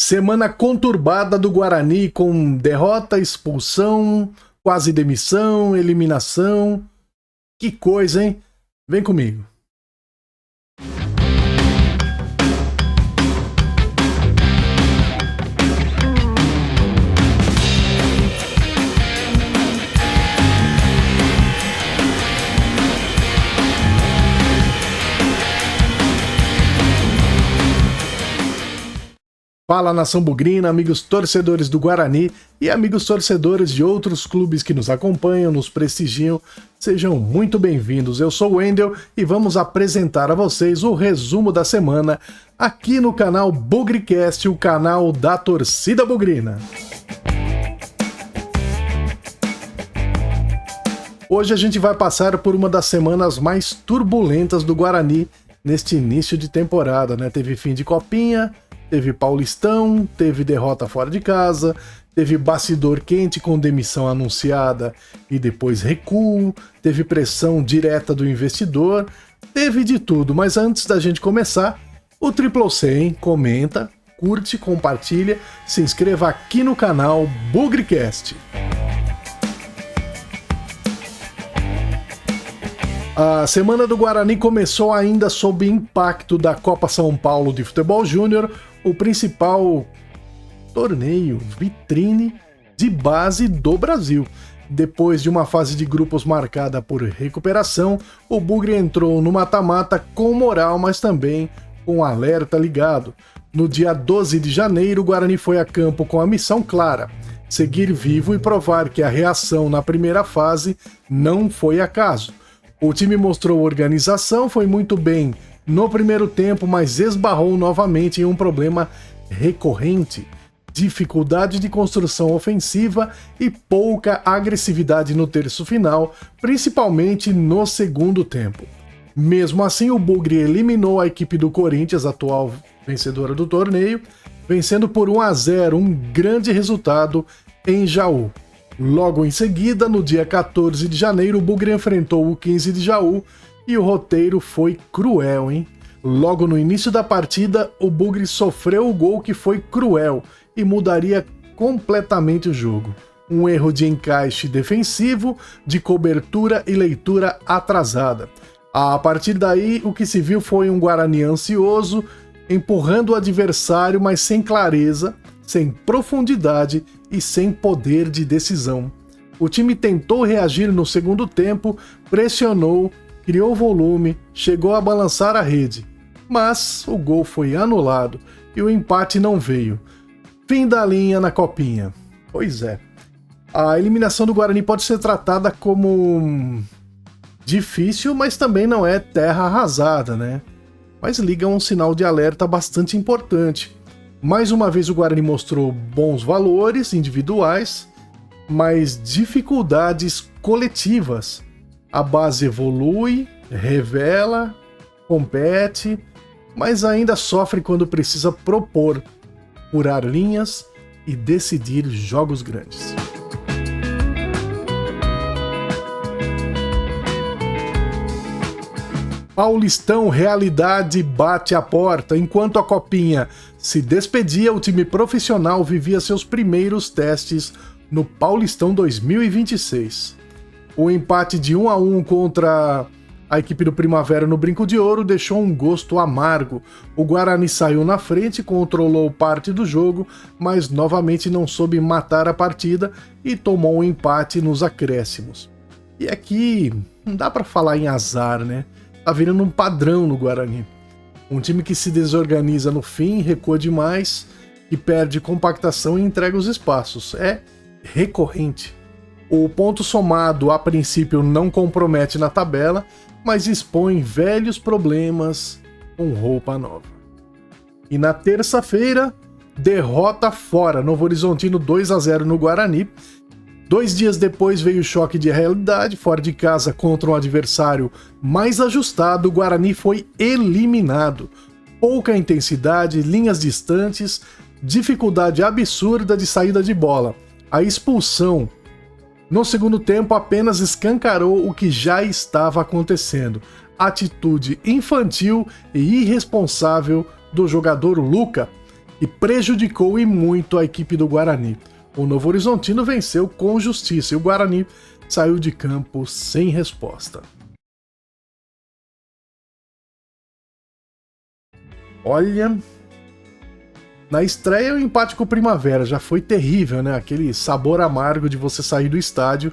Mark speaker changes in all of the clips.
Speaker 1: Semana conturbada do Guarani com derrota, expulsão, quase demissão, eliminação. Que coisa, hein? Vem comigo. Fala, nação bugrina, amigos torcedores do Guarani e amigos torcedores de outros clubes que nos acompanham, nos prestigiam, sejam muito bem-vindos. Eu sou o Wendel e vamos apresentar a vocês o resumo da semana aqui no canal Bugricast, o canal da torcida bugrina. Hoje a gente vai passar por uma das semanas mais turbulentas do Guarani neste início de temporada, né? Teve fim de copinha, teve Paulistão, teve derrota fora de casa, teve bastidor quente com demissão anunciada e depois recuo, teve pressão direta do investidor, teve de tudo. Mas antes da gente começar, o Triple C, hein? Comenta, curte, compartilha, se inscreva aqui no canal Bugricast. A semana do Guarani começou ainda sob impacto da Copa São Paulo de Futebol Júnior, o principal torneio vitrine de base do Brasil. Depois de uma fase de grupos marcada por recuperação, o Bugre entrou no mata-mata com moral, mas também com alerta ligado. No dia 12 de janeiro, o Guarani foi a campo com a missão clara: seguir vivo e provar que a reação na primeira fase não foi acaso. O time mostrou organização, foi muito bem no primeiro tempo, mas esbarrou novamente em um problema recorrente: dificuldade de construção ofensiva e pouca agressividade no terço final, principalmente no segundo tempo. Mesmo assim, o Bugre eliminou a equipe do Corinthians, atual vencedora do torneio, vencendo por 1-0, um grande resultado em Jaú. Logo em seguida, no dia 14 de janeiro, o Bugre enfrentou o 15 de Jaú e o roteiro foi cruel, hein? Logo no início da partida, o Bugre sofreu o gol que foi cruel e mudaria completamente o jogo. Um erro de encaixe defensivo, de cobertura e leitura atrasada. A partir daí, o que se viu foi um Guarani ansioso, empurrando o adversário, mas sem clareza, sem profundidade e sem poder de decisão. O time tentou reagir no segundo tempo, pressionou, criou volume, chegou a balançar a rede, mas o gol foi anulado e o empate não veio. Fim da linha na copinha. Pois é. A eliminação do Guarani pode ser tratada como difícil, mas também não é terra arrasada, né? Mas liga um sinal de alerta bastante importante. Mais uma vez o Guarani mostrou bons valores individuais, mas dificuldades coletivas. A base evolui, revela, compete, mas ainda sofre quando precisa propor, furar linhas e decidir jogos grandes. Paulistão, realidade bate a porta. Enquanto a copinha se despedia, o time profissional vivia seus primeiros testes no Paulistão 2026. O empate de 1-1 contra a equipe do Primavera no Brinco de Ouro deixou um gosto amargo. O Guarani saiu na frente, controlou parte do jogo, mas novamente não soube matar a partida e tomou um empate nos acréscimos. E aqui não dá pra falar em azar, né? Tá virando um padrão no Guarani. Um time que se desorganiza no fim, recua demais, e perde compactação e entrega os espaços. É recorrente. O ponto somado, a princípio, não compromete na tabela, mas expõe velhos problemas com roupa nova. E na terça-feira, derrota fora. Novo Horizontino 2-0 no Guarani. 2 dias depois veio o choque de realidade, fora de casa contra um adversário mais ajustado, o Guarani foi eliminado. Pouca intensidade, linhas distantes, dificuldade absurda de saída de bola. A expulsão no segundo tempo apenas escancarou o que já estava acontecendo. Atitude infantil e irresponsável do jogador Luca. e prejudicou e muito a equipe do Guarani. O Novo Horizontino venceu com justiça e o Guarani saiu de campo sem resposta. Olha, na estreia o empate com o Primavera já foi terrível, né? Aquele sabor amargo de você sair do estádio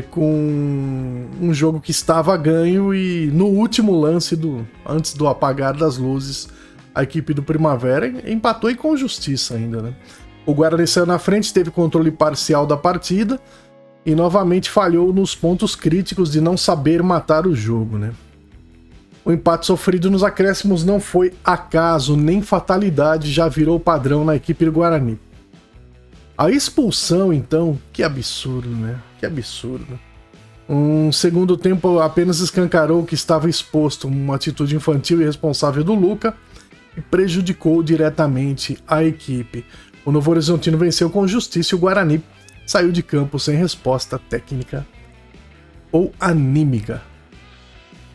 Speaker 1: com um jogo que estava ganho e no último lance, antes do apagar das luzes, a equipe do Primavera empatou e com justiça ainda, né? O Guarani saiu na frente, teve controle parcial da partida e novamente falhou nos pontos críticos de não saber matar o jogo, né? O empate sofrido nos acréscimos não foi acaso nem fatalidade, já virou padrão na equipe do Guarani. A expulsão, então, que absurdo, né? Que absurdo. Um segundo tempo apenas escancarou que estava exposto uma atitude infantil e irresponsável do Luca e prejudicou diretamente a equipe. O Novo Horizontino venceu com justiça e o Guarani saiu de campo sem resposta técnica ou anímica.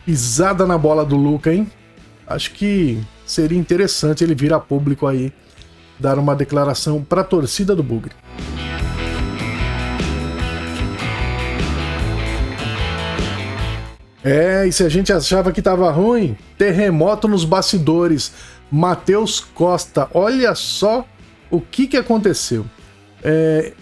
Speaker 1: Pisada na bola do Luca, hein? Acho que seria interessante ele vir a público aí, dar uma declaração para a torcida do Bugre. E se a gente achava que tava ruim, terremoto nos bastidores. Matheus Costa, olha só o que aconteceu.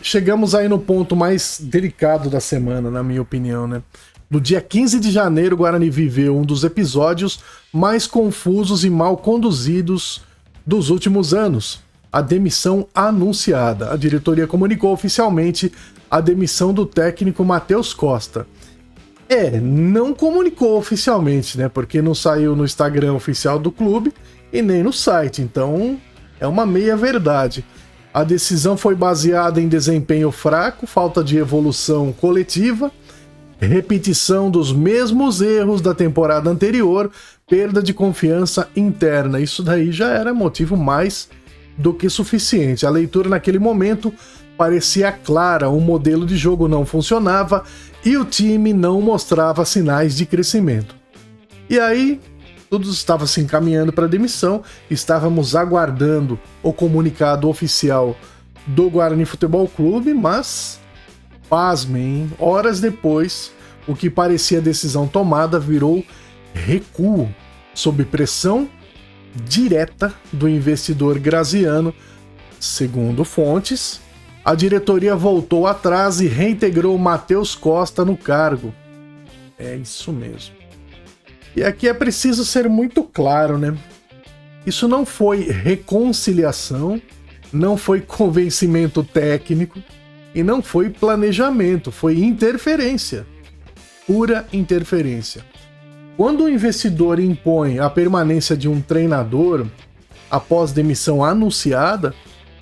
Speaker 1: Chegamos aí no ponto mais delicado da semana, na minha opinião, né? No dia 15 de janeiro, o Guarani viveu um dos episódios mais confusos e mal conduzidos dos últimos anos. A demissão anunciada. A diretoria comunicou oficialmente a demissão do técnico Matheus Costa. Não comunicou oficialmente, né? Porque não saiu no Instagram oficial do clube e nem no site. Então, é uma meia-verdade. A decisão foi baseada em desempenho fraco, falta de evolução coletiva, repetição dos mesmos erros da temporada anterior, perda de confiança interna. Isso daí já era motivo mais do que suficiente. A leitura naquele momento parecia clara, o modelo de jogo não funcionava e o time não mostrava sinais de crescimento. E aí, tudo estava se encaminhando para a demissão, estávamos aguardando o comunicado oficial do Guarani Futebol Clube, mas, pasmem, hein? Horas depois, o que parecia decisão tomada virou recuo, sob pressão direta do investidor Graziano. Segundo fontes, a diretoria voltou atrás e reintegrou Matheus Costa no cargo. É isso mesmo. E aqui é preciso ser muito claro, né? Isso não foi reconciliação, não foi convencimento técnico e não foi planejamento, foi interferência. Pura interferência. Quando o investidor impõe a permanência de um treinador após demissão anunciada,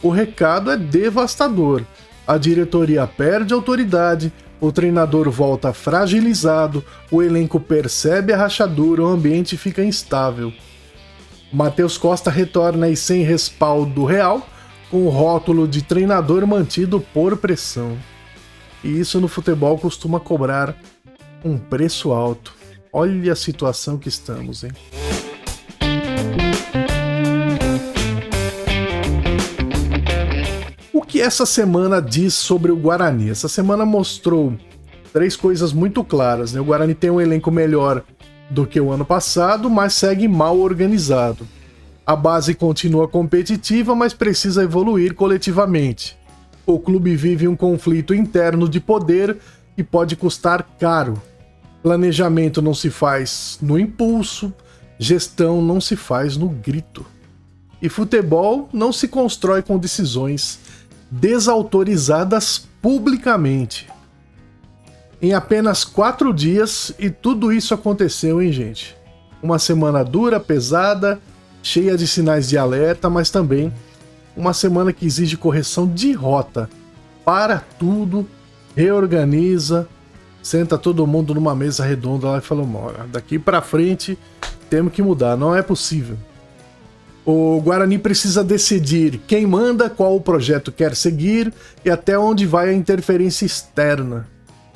Speaker 1: o recado é devastador. A diretoria perde autoridade, o treinador volta fragilizado, o elenco percebe a rachadura, o ambiente fica instável. Matheus Costa retorna aí sem respaldo real, com o rótulo de treinador mantido por pressão. E isso no futebol costuma cobrar um preço alto. Olha a situação que estamos, hein? O que essa semana diz sobre o Guarani? Essa semana mostrou 3 coisas muito claras, né? O Guarani tem um elenco melhor do que o ano passado, mas segue mal organizado. A base continua competitiva, mas precisa evoluir coletivamente. O clube vive um conflito interno de poder que pode custar caro. Planejamento não se faz no impulso, gestão não se faz no grito. E futebol não se constrói com decisões desautorizadas publicamente. Em apenas 4 dias, e tudo isso aconteceu, hein, gente? Uma semana dura, pesada, cheia de sinais de alerta, mas também uma semana que exige correção de rota. Para tudo, reorganiza, senta todo mundo numa mesa redonda lá e fala: daqui para frente temos que mudar, não é possível. O Guarani precisa decidir quem manda, qual o projeto quer seguir e até onde vai a interferência externa.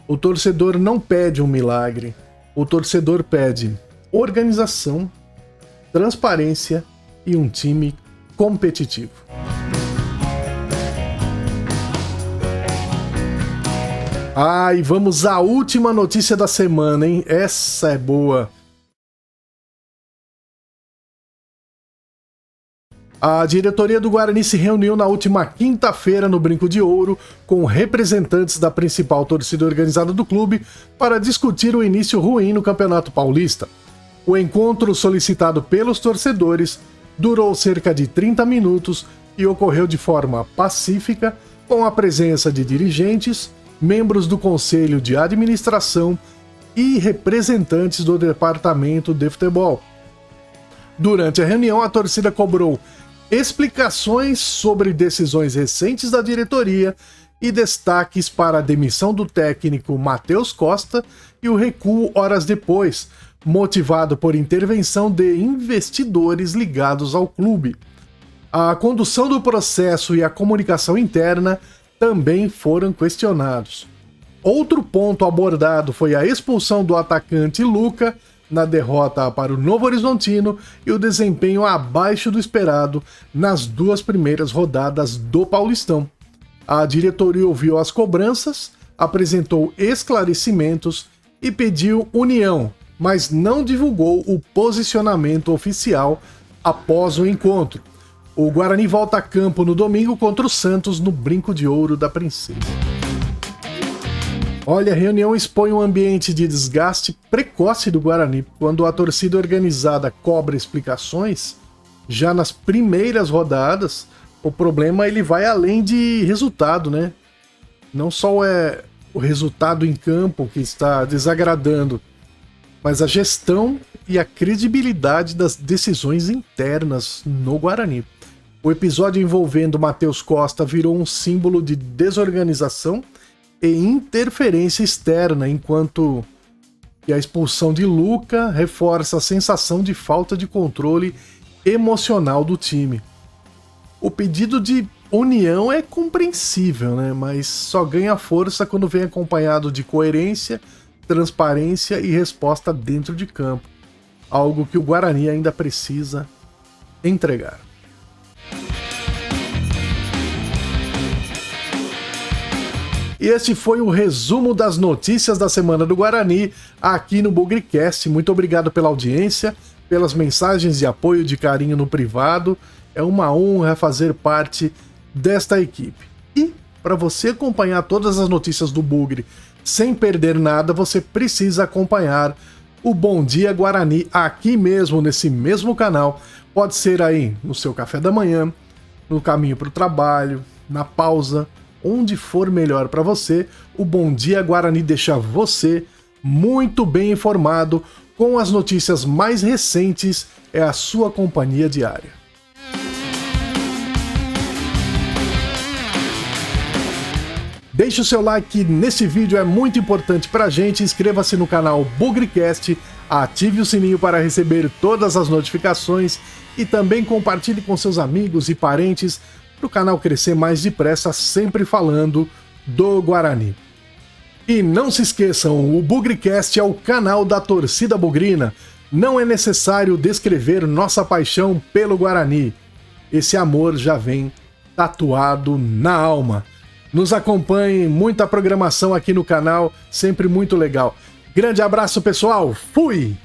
Speaker 1: O torcedor não pede um milagre, o torcedor pede organização, transparência e um time competitivo. E vamos à última notícia da semana, hein? Essa é boa. A diretoria do Guarani se reuniu na última quinta-feira no Brinco de Ouro com representantes da principal torcida organizada do clube para discutir o início ruim no Campeonato Paulista. O encontro, solicitado pelos torcedores, durou cerca de 30 minutos e ocorreu de forma pacífica, com a presença de dirigentes, membros do Conselho de Administração e representantes do Departamento de Futebol. Durante a reunião, a torcida cobrou explicações sobre decisões recentes da diretoria e destaques para a demissão do técnico Matheus Costa e o recuo horas depois, motivado por intervenção de investidores ligados ao clube. A condução do processo e a comunicação interna também foram questionados. Outro ponto abordado foi a expulsão do atacante Luca na derrota para o Novo Horizontino e o desempenho abaixo do esperado nas 2 primeiras rodadas do Paulistão. A diretoria ouviu as cobranças, apresentou esclarecimentos e pediu união, mas não divulgou o posicionamento oficial após o encontro. O Guarani volta a campo no domingo contra o Santos no Brinco de Ouro da Princesa. Olha, a reunião expõe um ambiente de desgaste precoce do Guarani. Quando a torcida organizada cobra explicações, já nas primeiras rodadas, o problema ele vai além de resultado, né? Não só é o resultado em campo que está desagradando, mas a gestão e a credibilidade das decisões internas no Guarani. O episódio envolvendo Matheus Costa virou um símbolo de desorganização e interferência externa, enquanto que a expulsão de Luca reforça a sensação de falta de controle emocional do time. O pedido de união é compreensível, né? Mas só ganha força quando vem acompanhado de coerência, transparência e resposta dentro de campo, algo que o Guarani ainda precisa entregar. E este foi o resumo das notícias da semana do Guarani aqui no BugriCast. Muito obrigado pela audiência, pelas mensagens de apoio e de carinho no privado. É uma honra fazer parte desta equipe. E para você acompanhar todas as notícias do Bugre sem perder nada, você precisa acompanhar o Bom Dia Guarani aqui mesmo, nesse mesmo canal. Pode ser aí no seu café da manhã, no caminho para o trabalho, na pausa, onde for melhor para você. O Bom Dia Guarani deixa você muito bem informado com as notícias mais recentes, é a sua companhia diária. Deixe o seu like nesse vídeo, é muito importante pra gente. Inscreva-se no canal BugriCast, ative o sininho para receber todas as notificações e também compartilhe com seus amigos e parentes para o canal crescer mais depressa, sempre falando do Guarani. E não se esqueçam, o BugriCast é o canal da torcida bugrina. Não é necessário descrever nossa paixão pelo Guarani. Esse amor já vem tatuado na alma. Nos acompanhem, muita programação aqui no canal, sempre muito legal. Grande abraço, pessoal. Fui!